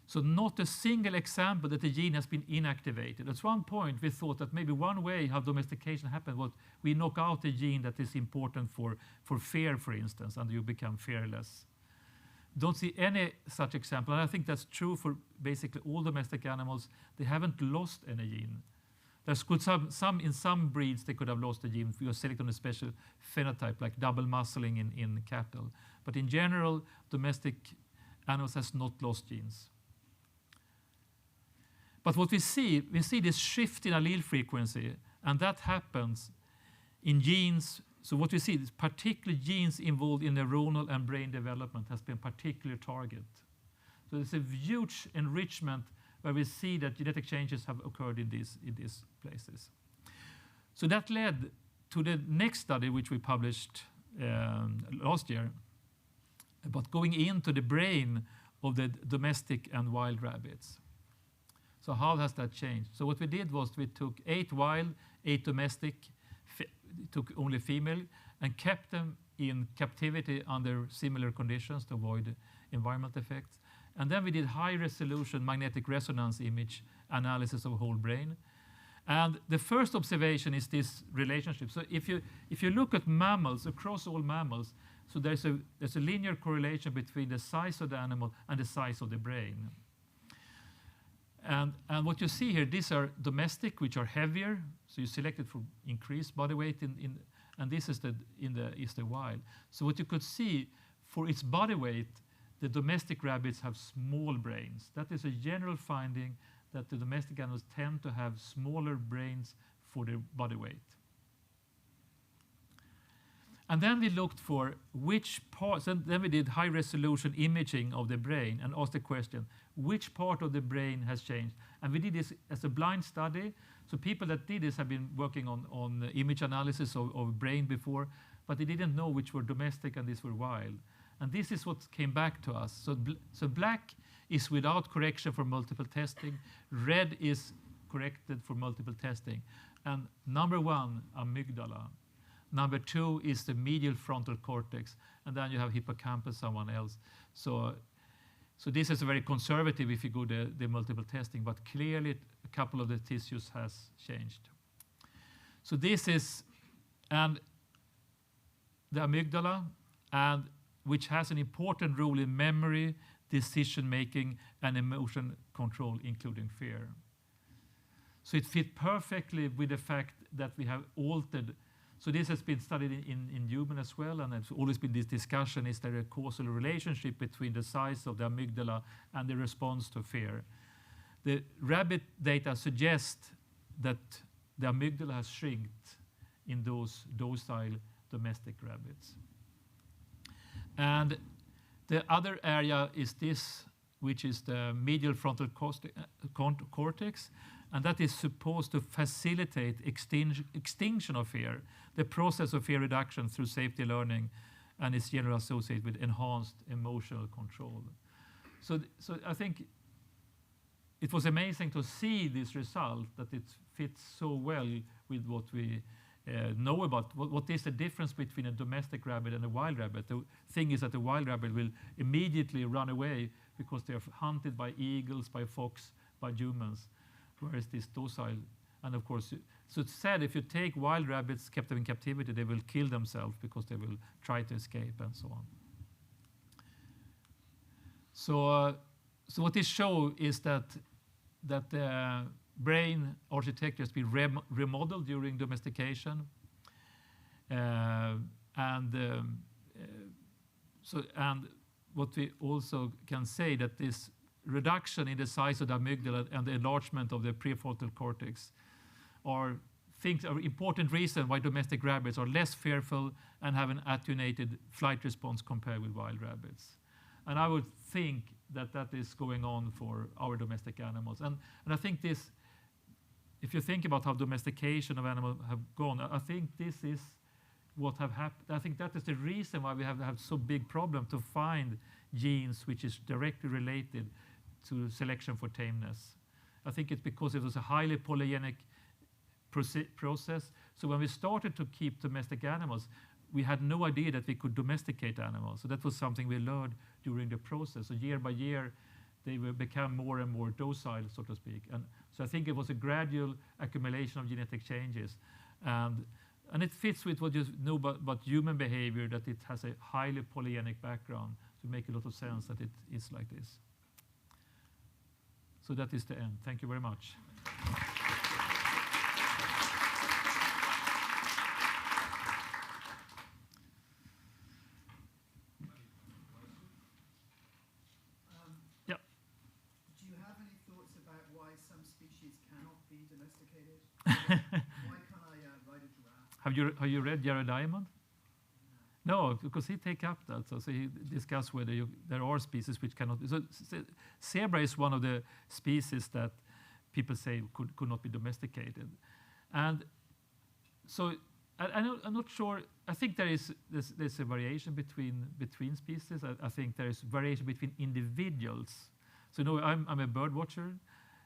So not a single example that the gene has been inactivated. At one point, we thought that maybe one way how domestication happened was we knock out a gene that is important for fear, for instance, and you become fearless. Don't see any such example. And I think that's true for basically all domestic animals. They haven't lost any gene. There's in some breeds they could have lost a gene if you select on a special phenotype, like double muscling in cattle. But in general, domestic animals has not lost genes. But what we see this shift in allele frequency, and that happens in genes. So what we see is particular genes involved in neuronal and brain development has been a particular target. So there's a huge enrichment where we see that genetic changes have occurred in these places. So that led to the next study, which we published last year, about going into the brain of the domestic and wild rabbits. So how has that changed? So what we did was we took 8 wild, 8 domestic, took only female and kept them in captivity under similar conditions to avoid environmental effects. And then we did high-resolution magnetic resonance image analysis of whole brain. And the first observation is this relationship. So if you look at mammals, across all mammals, so there's a linear correlation between the size of the animal and the size of the brain. And what you see here, these are domestic, which are heavier. So you selected for increased body weight, and this is the wild. So what you could see, for its body weight, the domestic rabbits have small brains. That is a general finding, that the domestic animals tend to have smaller brains for their body weight. And then we looked for which parts, and then we did high-resolution imaging of the brain and asked the question, which part of the brain has changed? And we did this as a blind study. So people that did this have been working on image analysis of brain before, but they didn't know which were domestic and these were wild. And this is what came back to us. So black is without correction for multiple testing. Red is corrected for multiple testing. And number 1, amygdala. Number 2 is the medial frontal cortex. And then you have hippocampus, someone else. So this is very conservative if you go the multiple testing, but clearly a couple of the tissues has changed. So this is, and the amygdala, and which has an important role in memory, decision-making, and emotion control, including fear. So it fit perfectly with the fact that we have altered. So this has been studied in human as well, and there's always been this discussion, is there a causal relationship between the size of the amygdala and the response to fear? The rabbit data suggest that the amygdala has shrinked in those docile domestic rabbits. And the other area is this, which is the medial frontal cortex, and that is supposed to facilitate extinction of fear, the process of fear reduction through safety learning, and is generally associated with enhanced emotional control. So I think it was amazing to see this result, that it fits so well with what we know about what is the difference between a domestic rabbit and a wild rabbit. The thing is that the wild rabbit will immediately run away because they are hunted by eagles, by fox, by humans, whereas this docile, and of course, so it's said if you take wild rabbits, kept them in captivity, they will kill themselves because they will try to escape and so on. So what this shows is that the brain architecture has been remodeled during domestication, and what we also can say that this reduction in the size of the amygdala and the enlargement of the prefrontal cortex are important reason why domestic rabbits are less fearful and have an attenuated flight response compared with wild rabbits. And I would think that is going on for our domestic animals. And I think this, if you think about how domestication of animals have gone, I think this is what have happened. I think that is the reason why we have so big problem to find genes which is directly related to selection for tameness. I think it's because it was a highly polygenic process. So when we started to keep domestic animals, we had no idea that we could domesticate animals. So that was something we learned during the process. So year by year, they will become more and more docile, so to speak. And so I think it was a gradual accumulation of genetic changes. And it fits with what you know about human behavior, that it has a highly polygenic background, to make a lot of sense that it is like this. So that is the end. Thank you very much. Why can't I ride a giraffe? Have you read Jared Diamond? No, because he take up that. So he discussed whether there are species which cannot. So zebra is one of the species that people say could not be domesticated, and so I'm not sure. I think there's a variation between species. I think there is variation between individuals. So I'm a bird watcher.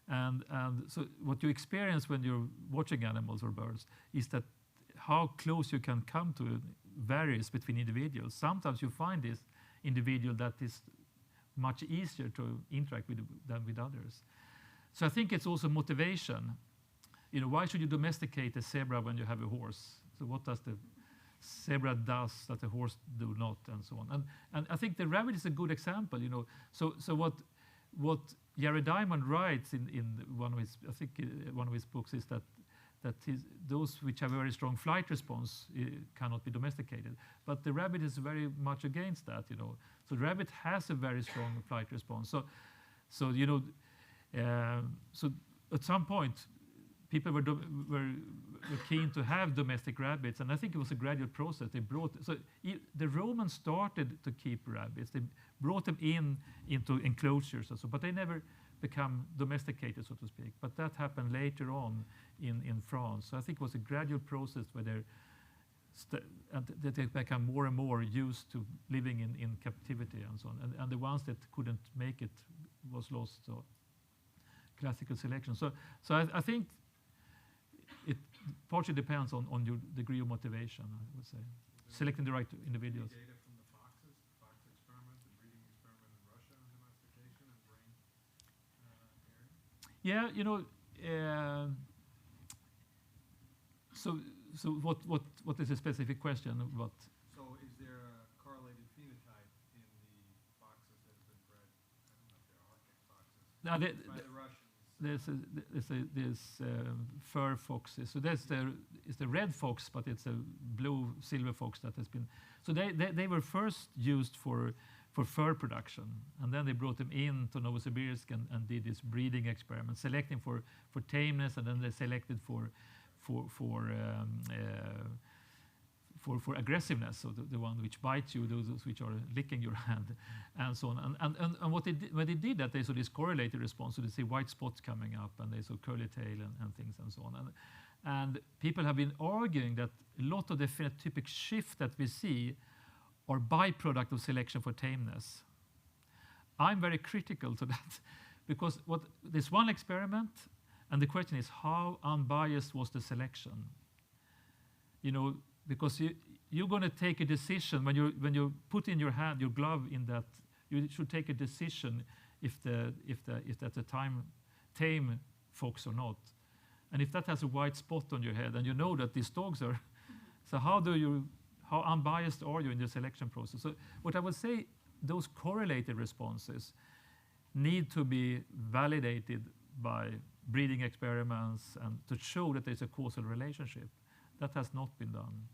And so what you experience when you're watching animals or birds is that how close you can come to it varies between individuals. Sometimes you find this individual that is much easier to interact with than with others. So I think it's also motivation. Why should you domesticate a zebra when you have a horse? So what does the zebra does that the horse do not, and so on. And I think the rabbit is a good example. So what Jared Diamond writes in one of his books is that those which have a very strong flight response cannot be domesticated. But the rabbit is very much against that. So the rabbit has a very strong flight response. So at some point, people were keen to have domestic rabbits, and I think it was a gradual process. The Romans started to keep rabbits. They brought them into enclosures, and so, but they never become domesticated, so to speak. But that happened later on in France. So I think it was a gradual process where they become more and more used to living in captivity and so on. And the ones that couldn't make it was lost. So classical selection. So I think it partially depends on your degree of motivation, I would say. Selecting the right individuals. Data from the foxes, fox experiment, the breeding experiment in Russia, and domestication and brain area? Yeah, so what is a specific question? What? So is there a correlated phenotype in the foxes that have been bred? I don't know if they're Arctic foxes. Now, By the Russians. There's fur foxes. So it's the red fox, but it's a blue silver fox that has been. So they were first used for fur production, and then they brought them in to Novosibirsk and did this breeding experiment, selecting for tameness, and then they selected for aggressiveness, so the one which bites you, those which are licking your hand, and so on. And what when they did that, they saw this correlated response. So they see white spots coming up, and they saw curly tail and things and so on. And people have been arguing that a lot of the phenotypic shift that we see are byproduct of selection for tameness. I'm very critical to that because there's one experiment, and the question is how unbiased was the selection? Because you're going to take a decision when you put in your hand, your glove in that, you should take a decision if that's a tame fox or not. And if that has a white spot on your head, and you know that these dogs are, so how unbiased are you in the selection process? So what I would say, those correlated responses need to be validated by breeding experiments and to show that there's a causal relationship. That has not been done.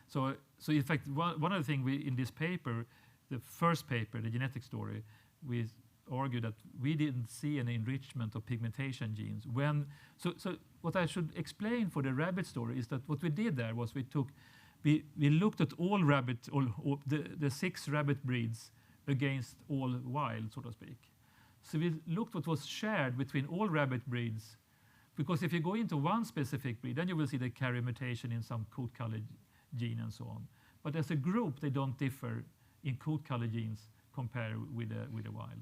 So in fact, one of the things in this paper, the first paper, the genetic story, we argued that we didn't see any enrichment of pigmentation genes. So what I should explain for the rabbit story is that what we did there was we looked at all rabbit, all the 6 rabbit breeds against all wild, so to speak. So we looked what was shared between all rabbit breeds, because if you go into one specific breed, then you will see they carry mutation in some coat color gene and so on. But as a group, they don't differ in coat color genes compared with the wild.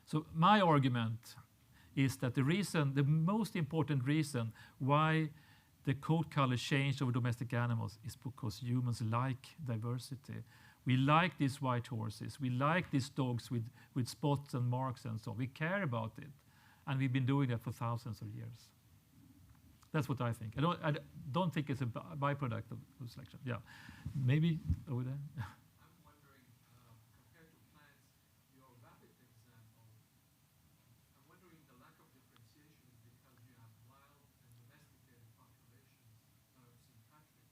So my argument is that the most important reason why the coat color changed over domestic animals is because humans like diversity. We like these white horses. We like these dogs with spots and marks and so on. We care about it. And we've been doing that for thousands of years. That's what I think. I don't think it's a byproduct of selection. Yeah, maybe over there. I'm wondering, compared to plants, your rabbit example, I'm wondering the lack of differentiation is because you have wild and domesticated populations that are sympatric.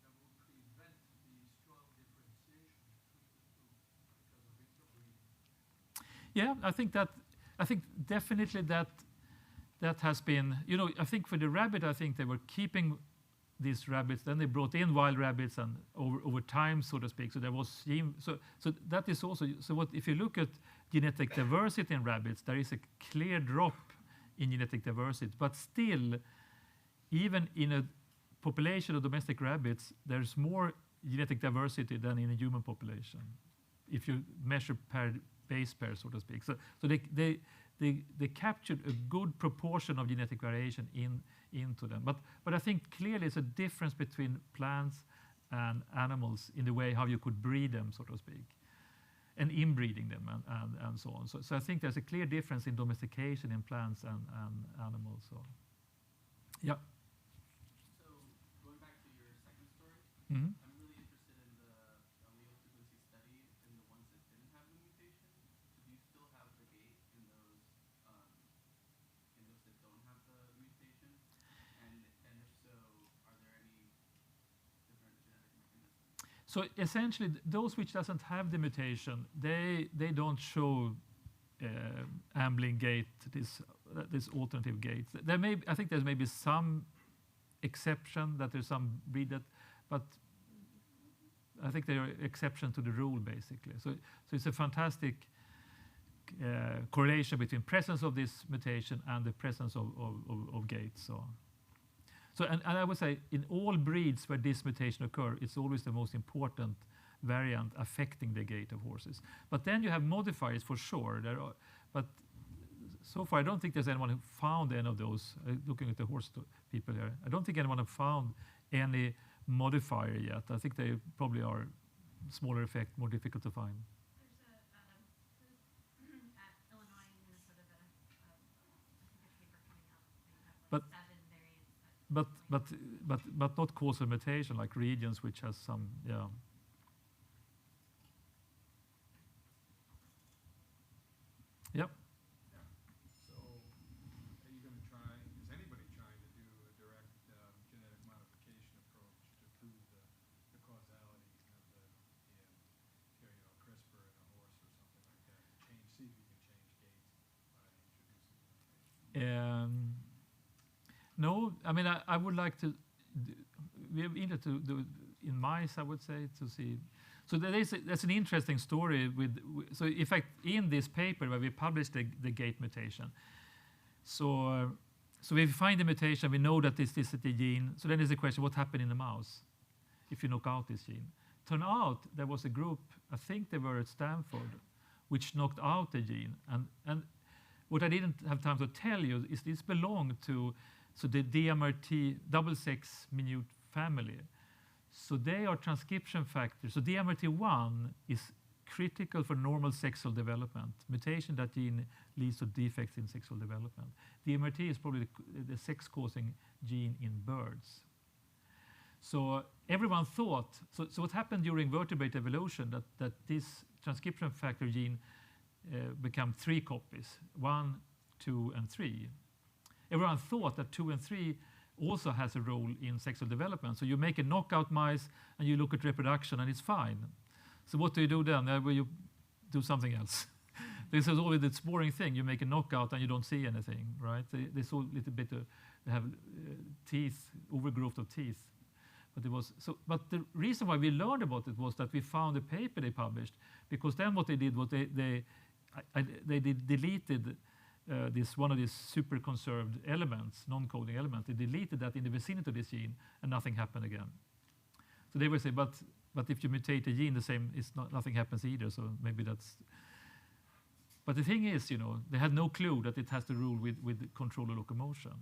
And that will prevent the strong differentiation between the two because of interbreeding. Yeah, I think definitely that has been, I think for the rabbit, I think they were keeping these rabbits, then they brought in wild rabbits and over time, so to speak. So there was, so that is also, so what if you look at genetic diversity in rabbits, there is a clear drop in genetic diversity, but still, even in a population of domestic rabbits, there's more genetic diversity than in a human population, if you measure per base pair, so to speak. So they captured a good proportion of genetic variation into them. But I think clearly it's a difference between plants and animals in the way how you could breed them, so to speak, and inbreeding them and so on. So I think there's a clear difference in domestication in plants and animals. So, yeah. So going back to your second story, Mm-hmm. I'm really interested in the allele frequency study in the ones that didn't have the mutation. So do you still have the gate in those that don't have the mutation? And if so, are there any different genetic mechanisms? So essentially, those which doesn't have the mutation, they don't show ambling gate, this alternative gates. I think there's maybe some exception that there's some breed that, but I think they are exception to the rule basically. So it's a fantastic correlation between presence of this mutation and the presence of gates. So and I would say in all breeds where this mutation occurs, it's always the most important variant affecting the gait of horses. But then you have modifiers for sure. But so far I don't think there's anyone who found any of those. Looking at the horse people here, I don't think anyone have found any modifier yet. I think they probably are smaller effect, more difficult to find. There's a group at Illinois and Minnesota that I think a paper coming out. They have But- like 7 variants. But not causal mutation like regions which has some, yeah. Yep. So, are you going to try, is anybody trying to do a direct genetic modification approach to prove the causality of CRISPR in a horse or something like that? See if you can change gaits by introducing mutation? No, I mean, I would like to, we have needed to do it in mice, I would say, to see. So there's an interesting story so in fact, in this paper where we published the gait mutation, so if we find the mutation, we know that this is the gene. So then there's the question, what happened in the mouse if you knock out this gene? Turn out there was a group, I think they were at Stanford, which knocked out the gene. And what I didn't have time to tell you is this belonged to the DMRT double-sex minute family. So they are transcription factors. So DMRT1 is critical for normal sexual development. Mutation that gene leads to defects in sexual development. DMRT is probably the sex-causing gene in birds. So everyone thought, so what happened during vertebrate evolution, that this transcription factor gene became 3 copies, 1, 2, and 3. Everyone thought that 2 and 3 also has a role in sexual development. So you make a knockout mice and you look at reproduction and it's fine. So what do you do then? Well, you do something else. This is always this boring thing. You make a knockout and you don't see anything, right? They saw a little bit, they have teeth, overgrowth of teeth. But the reason why we learned about it was that we found a paper they published, because then what they did was they deleted one of these super conserved elements, non-coding element. They deleted that in the vicinity of this gene, and nothing happened again. So they would say, but if you mutate a gene, the same, nothing happens either. So maybe that's. But the thing is, they had no clue that it has to rule with control of locomotion.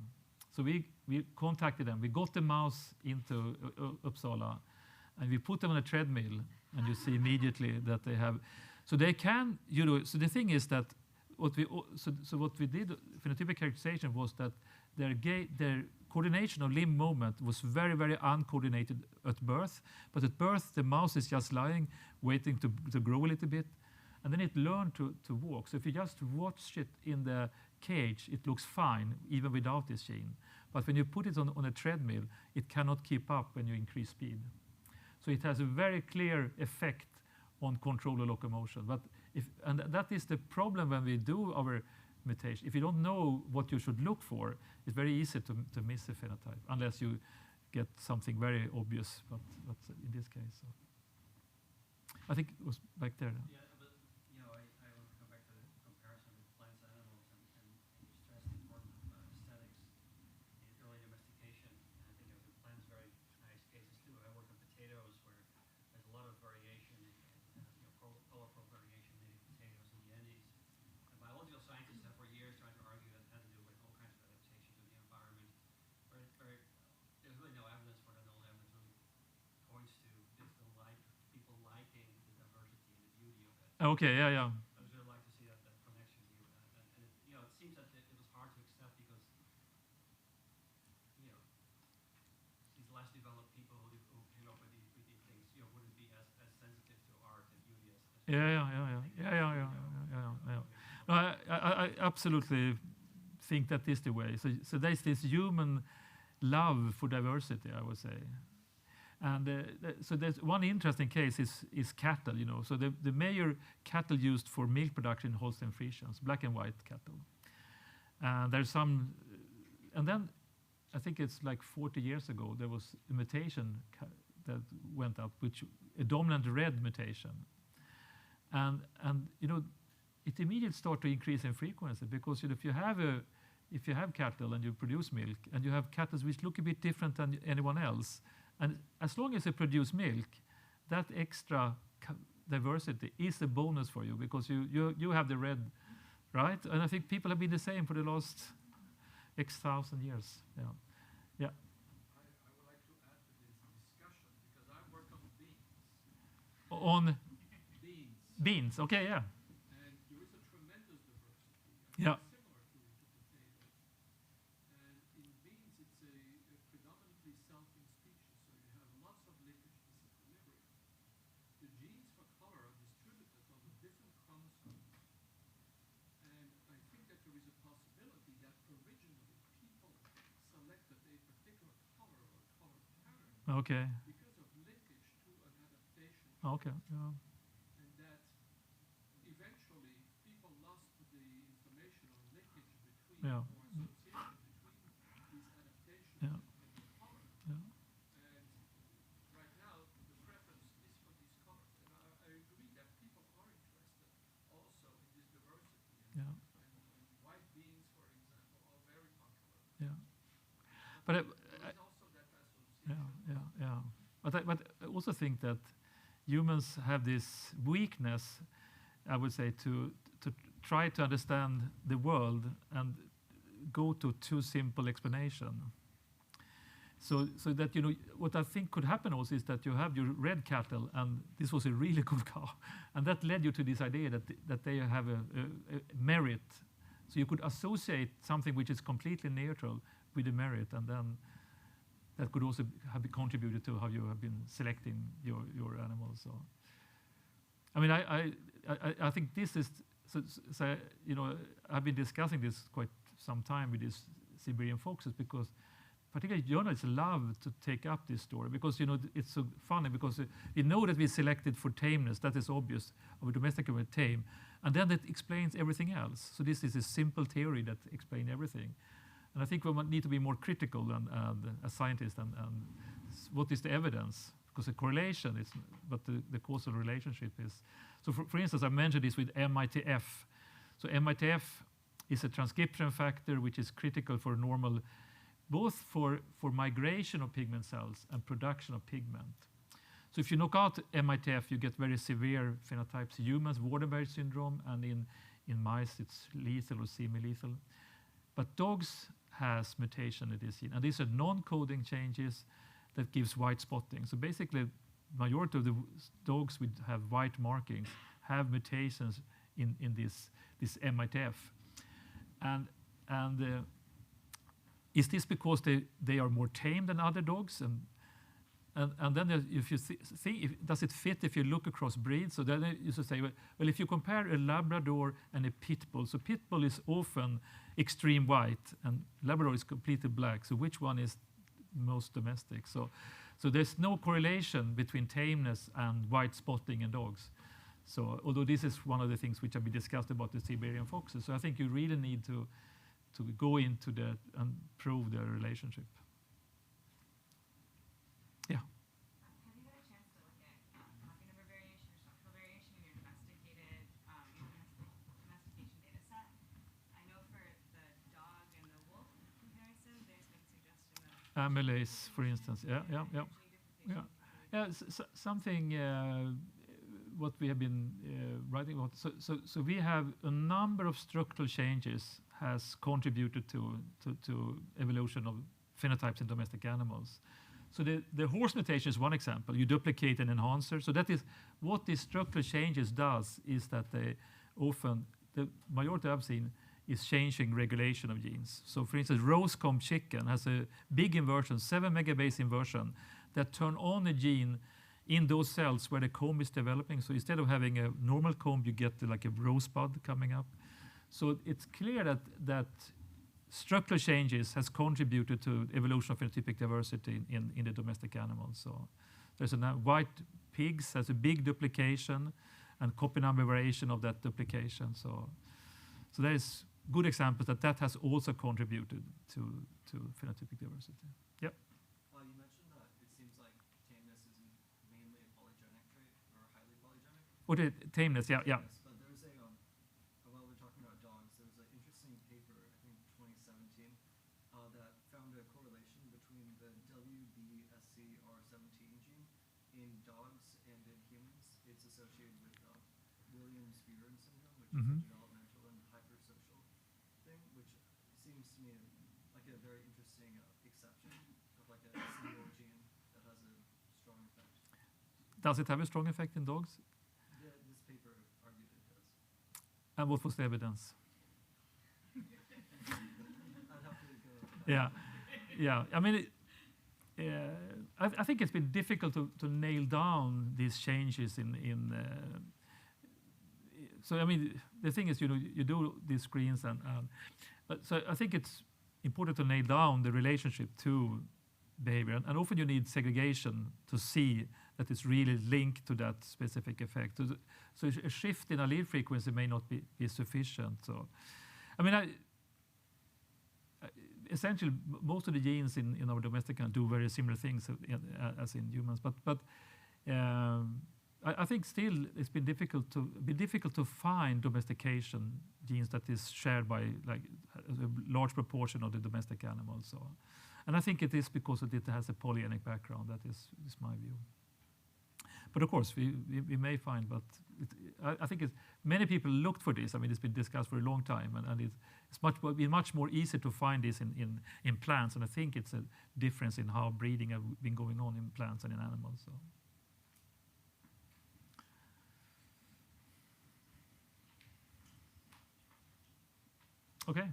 So we contacted them. We got the mouse into Uppsala, and we put them on a treadmill, and you see immediately that they have. So they can, So the thing is that what we did, phenotypic characterization, was that their coordination of limb movement was very, very uncoordinated at birth. But at birth, the mouse is just lying, waiting to grow a little bit, and then it learned to walk. So if you just watch it in the cage, it looks fine, even without this gene. But when you put it on a treadmill, it cannot keep up when you increase speed. So it has a very clear effect on control of locomotion. And that is the problem when we do our mutation. If you don't know what you should look for, it's very easy to miss a phenotype, unless you get something very obvious, but in this case. So. I think it was back there. Yeah, but I want to come back to the comparison with plants and animals, and you stressed the importance of aesthetics in early domestication. And I think of the plants very nice cases too. I work on potatoes where there's a lot of variation, colorful variation in native potatoes in the Andes. And biological scientists have for years Okay, yeah, yeah. I would really like to see that connection here. And it, you know, it seems that it was hard to accept because, you know, these less developed people who came up with these things, you know, wouldn't be as sensitive to art and beauty as Yeah. No, I absolutely think that is the way. So there's this human love for diversity, I would say. And so there's one interesting case is cattle, you know. So the major cattle used for milk production in Holstein Friesians, black and white cattle. And there's some, and then I think it's like 40 years ago, there was a mutation that went up, which a dominant red mutation. And you know, it immediately started to increase in frequency because, you know, if you have cattle and you produce milk and you have cattle which look a bit different than anyone else, and as long as you produce milk, that extra diversity is a bonus for you because you have the red, right? And I think people have been the same for the last X thousand years. Yeah. I would like to add to this discussion because I work on beans. On Beans. Okay, yeah. And there is a tremendous diversity. Yeah. Similar to potatoes. And in beans, it's a predominantly selfing species, so you have lots of linkage disequilibrium. The genes for color are distributed on the different chromosomes. And I think that there is a possibility that originally people selected a particular color or color pattern Okay. because of linkage to an adaptation. Okay. Yeah. And that eventually people lost the information on linkage between Yeah. or association between these adaptations Yeah. and the color. Yeah. And right now the preference is for these colors. And I agree that people are interested also in this diversity. Yeah. And white beans, for example, are very popular. Yeah. But There is also that association. yeah. But I also think that humans have this weakness, I would say, to try to understand the world and go to too simple explanation. So that, you know, what I think could happen also is that you have your red cattle, and this was a really good cow, and that led you to this idea that they have a merit. So you could associate something which is completely neutral with a merit, and then that could also have contributed to how you have been selecting your animals. So, I mean, I think this is so you know, I've been discussing this quite some time with these Siberian foxes because particularly journalists love to take up this story because, you know, it's so funny because we know that we selected for tameness, that is obvious, of a domesticated tame, and then it explains everything else. So this is a simple theory that explains everything. And I think we need to be more critical as scientists and what is the evidence? Because the correlation is, but the causal relationship is. So for instance, I mentioned this with MITF. So MITF is a transcription factor which is critical for normal, both for migration of pigment cells and production of pigment. So if you knock out MITF, you get very severe phenotypes. Humans, Waardenburg syndrome, and in mice, it's lethal or semi-lethal. But dogs has mutation in this gene, and these are non-coding changes that gives white spotting. So basically, majority of the dogs which have white markings have mutations in this MITF. And is this because they are more tame than other dogs? And then if you see, does it fit if you look across breeds? So then you should say, well, if you compare a Labrador and a Pit Bull, so Pit Bull is often extreme white and Labrador is completely black. So which one is most domestic? So there's no correlation between tameness and white spotting in dogs. So although this is one of the things which have been discussed about the Siberian foxes, so I think you really need to go into that and prove the relationship. Yeah. Have you had a chance to look at pocket number variation or structural variation in your domesticated domestication data set? I know for the dog and the wolf comparison, there's been suggestion of Amylase, for instance. Yeah. Something what we have been writing about. So we have a number of structural changes has contributed to evolution of phenotypes in domestic animals. So the horse mutation is one example. You duplicate an enhancer. So that is what these structural changes does is that they often, the majority I've seen, is changing regulation of genes. So for instance, roast comb chicken has a big inversion, 7 megabase inversion, that turn on a gene in those cells where the comb is developing. So instead of having a normal comb, you get like a rosebud coming up. So it's clear that structural changes has contributed to evolution of phenotypic diversity in the domestic animals. So there's white pigs has a big duplication and copy number variation of that duplication. So there's good examples that has also contributed to phenotypic diversity. Yep. You mentioned that it seems like tameness isn't mainly a polygenic trait or highly polygenic. Or the tameness, yeah. Yes, but there's while we're talking about dogs, there was an interesting paper, I think 2017, that found a correlation between the WBSCR17 gene in dogs and in humans. It's associated with Williams-Buren syndrome, which is a developmental and hypersocial thing, which seems to me like a very interesting exception of like a single gene that has a strong effect. Does it have a strong effect in dogs? This paper argued it does. And what was the evidence? I'd have to go. Yeah. I mean, I think it's been difficult to nail down these changes in. So I mean, the thing is, you do these screens but so I think it's important to nail down the relationship to behavior, and often you need segregation to see that it's really linked to that specific effect. So a shift in allele frequency may not be sufficient. So, I mean, essentially most of the genes in our domestic animals do very similar things as in humans, but I think still it's been difficult to find domestication genes that is shared by like a large proportion of the domestic animals. So, and I think it is because it has a polygenic background. That is my view. But of course, we may find, but I think many people looked for this. I mean, it's been discussed for a long time, and it's been much more easy to find this in plants. And I think it's a difference in how breeding have been going on in plants and in animals. So. Okay.